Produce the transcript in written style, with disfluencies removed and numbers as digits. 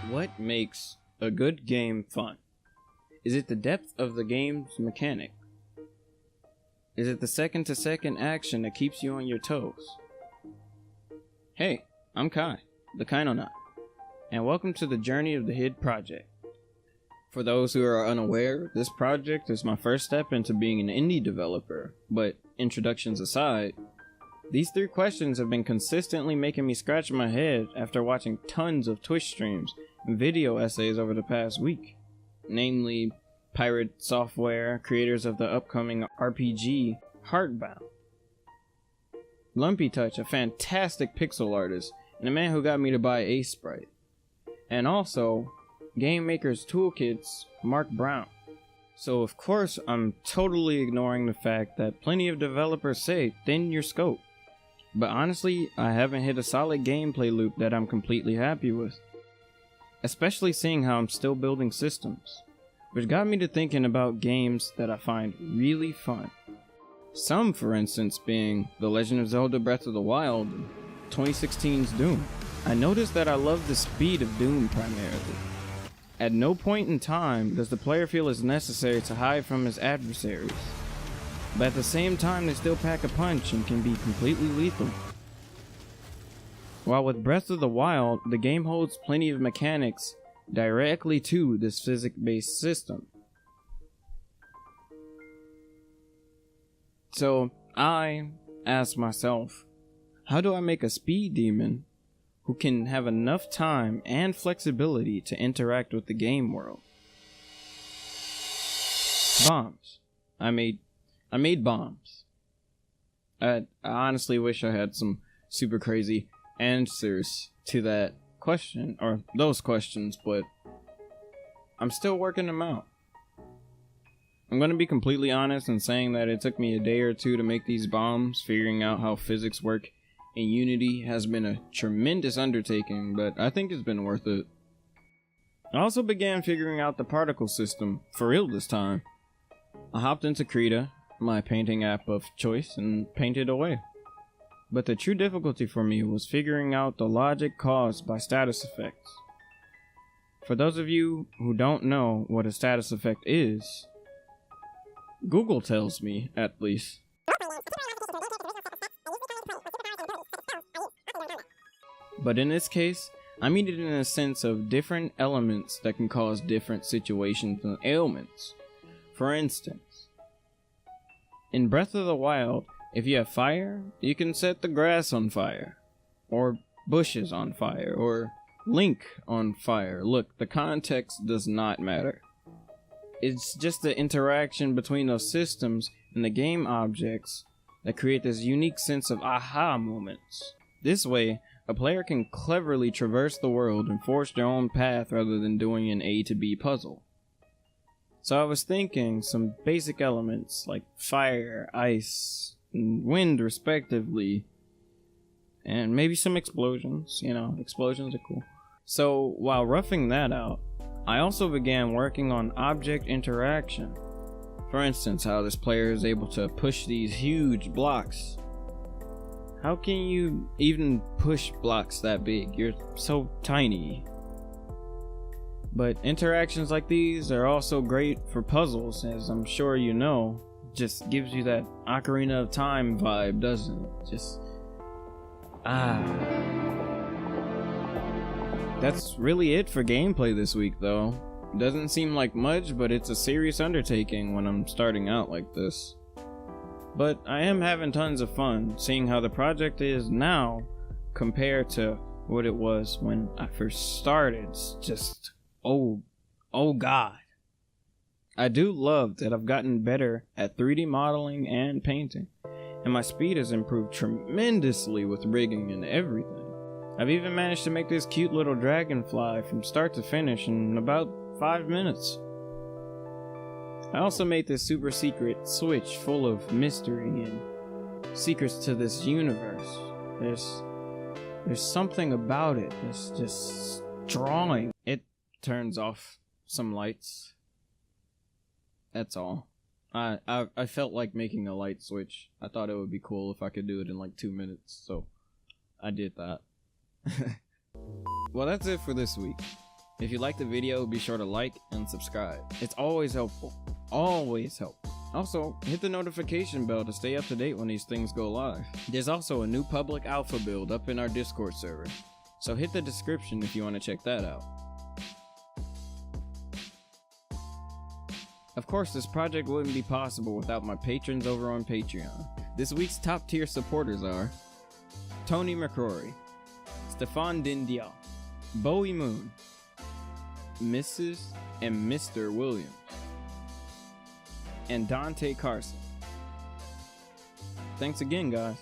What makes a good game fun? Is it the depth of the game's mechanic? Is it the second-to-second action that keeps you on your toes? Hey, I'm Kai, the Kainonaut, and welcome to the Journey of the Hid project. For those who are unaware, this project is my first step into being an indie developer, but introductions aside, these 3 questions have been consistently making me scratch my head after watching tons of Twitch streams and video essays over the past week. Namely, Pirate Software, creators of the upcoming RPG Heartbound. Lumpy Touch, a fantastic pixel artist, and a man who got me to buy Ace Sprite. And also, Game Maker's Toolkit's Mark Brown. So of course I'm totally ignoring the fact that plenty of developers say thin your scope. But honestly, I haven't hit a solid gameplay loop that I'm completely happy with. Especially seeing how I'm still building systems. Which got me to thinking about games that I find really fun. Some, for instance, being The Legend of Zelda Breath of the Wild and 2016's Doom. I noticed that I love the speed of Doom primarily. At no point in time does the player feel it's necessary to hide from his adversaries. But at the same time, they still pack a punch and can be completely lethal. While with Breath of the Wild, the game holds plenty of mechanics directly to this physics-based system. So I asked myself, how do I make a speed demon who can have enough time and flexibility to interact with the game world? Bombs. I made bombs. I honestly wish I had some super crazy answers to that question, or those questions, but I'm still working them out. I'm going to be completely honest in saying that it took me a day or 2 to make these bombs. Figuring out how physics work in Unity has been a tremendous undertaking, but I think it's been worth it. I also began figuring out the particle system, for real this time. I hopped into Krita, my painting app of choice, and painted away. But the true difficulty for me was figuring out the logic caused by status effects. For those of you who don't know what a status effect is, Google tells me, at least. But in this case, I mean it in a sense of different elements that can cause different situations and ailments. For instance, in Breath of the Wild, if you have fire, you can set the grass on fire, or bushes on fire, or Link on fire. Look, the context does not matter. It's just the interaction between those systems and the game objects that create this unique sense of aha moments. This way, a player can cleverly traverse the world and forge their own path rather than doing an A to B puzzle. So I was thinking some basic elements like fire, ice, and wind respectively, and maybe some explosions. Explosions are cool. So while roughing that out, I also began working on object interaction. For instance, how this player is able to push these huge blocks. How can you even push blocks that big? You're so tiny. But interactions like these are also great for puzzles, as I'm sure you know. Just gives you that Ocarina of Time vibe, doesn't it? That's really it for gameplay this week, though. Doesn't seem like much, but it's a serious undertaking when I'm starting out like this. But I am having tons of fun seeing how the project is now compared to what it was when I first started. It's just, oh god. I do love that I've gotten better at 3D modeling and painting, and my speed has improved tremendously with rigging and everything. I've even managed to make this cute little dragonfly from start to finish in about 5 minutes. I also made this super secret switch full of mystery and secrets to this universe. There's something about it. It's just drawing. It turns off some lights. That's all. I felt like making a light switch. I thought it would be cool if I could do it in like 2 minutes, so I did that. Well, that's it for this week. If you liked the video, be sure to like and subscribe. It's always helpful. Always helpful. Also, hit the notification bell to stay up to date when these things go live. There's also a new public alpha build up in our Discord server, so hit the description if you want to check that out. Of course, this project wouldn't be possible without my patrons over on Patreon. This week's top tier supporters are Tony McCrory, Stefan Dindia, Bowie Moon, Mrs. and Mr. Williams, and Dante Carson. Thanks again, guys.